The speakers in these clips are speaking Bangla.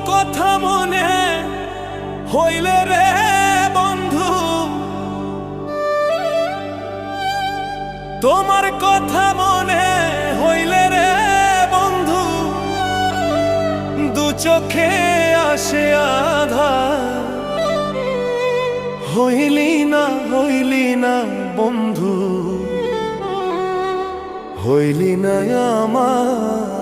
কথা মনে হইলে রে বন্ধু, তোমার কথা মনে হইলে রে বন্ধু, দু চোখে আসে আঁধার। হইলি না বন্ধু, হইলি না আমার।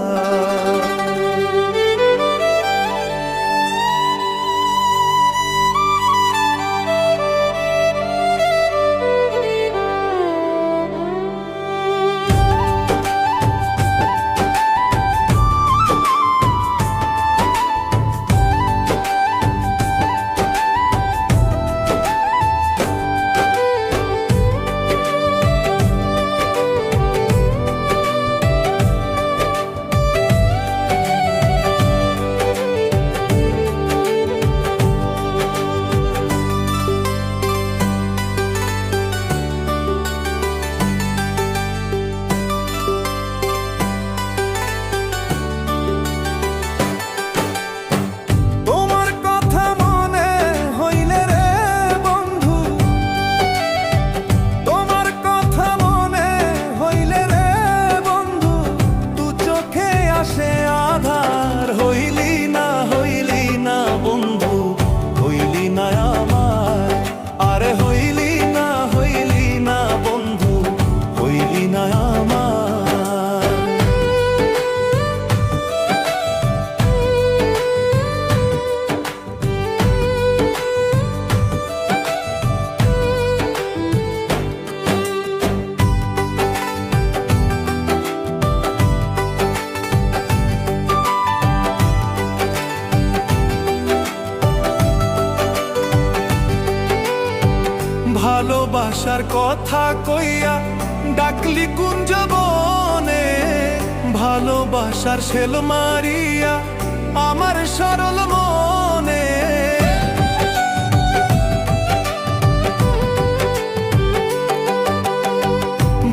ভালোবাসার কথা কইয়া ডাকলি কুঞ্জ বনে, ভালোবাসার শেল মারিয়া আমার সরল মনে।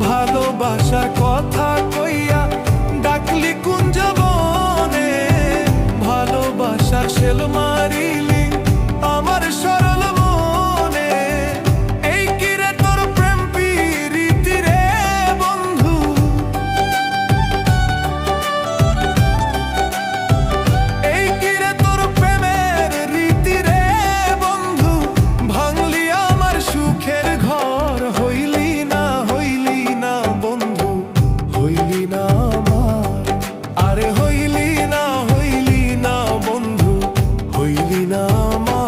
ভালোবাসার কথা কইয়া ডাকলি কুঞ্জ বনে, ভালোবাসার শেল মারিলি আমার সরল মনে। এই কিরে তোর প্রেম প্রীতি রে বন্ধু, এই কিরে তোর প্রেমের রীতি রে বন্ধু, ভাঙলি আমার সুখের ঘর। হইলি না বন্ধু, হইলি না আমার। আরে হইলি না বন্ধু, হইলি না আমার।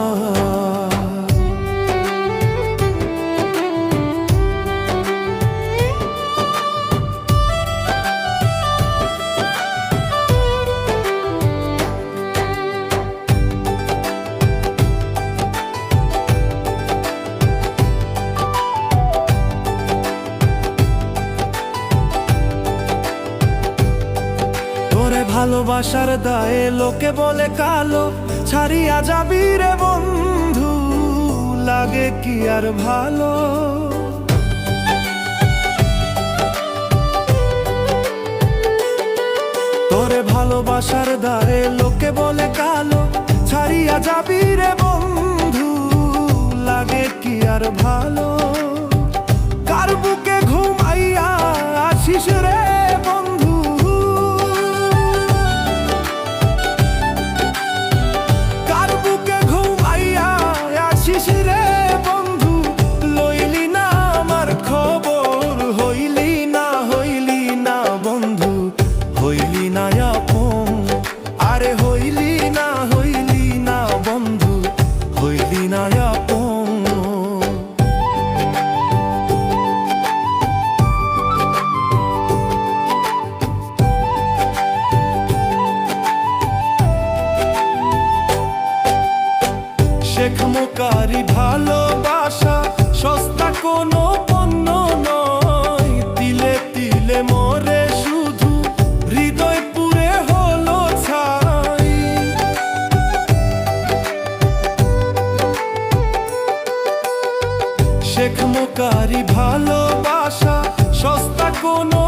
ভালোবাসার দায়ে লোকে বলে কালো, ছাড়িয়া যাবি রে বন্ধু, লাগে কি আর ভালো। তোরে ভালোবাসার দায়ে লোকে বলে কালো, ছাড়িয়া যাবি রে বন্ধু, লাগে কি আর ভালো। কার বুকে ঘুমাইয়া আছিস রে বন্ধু, রে বন্ধু, লইলি না আমার খবর। হইলি না বন্ধু, হইলি না আপন। আরে হইলি না বন্ধু, হইলি না আপন। শেখ মোকারি ভালোবাসা সস্তা কোনো পণ্য নয়, তিলে তিলে মরে শুধু হৃদয় পুরে হলো ছাই। শেখ মোকারি ভালোবাসা সস্তা কোনো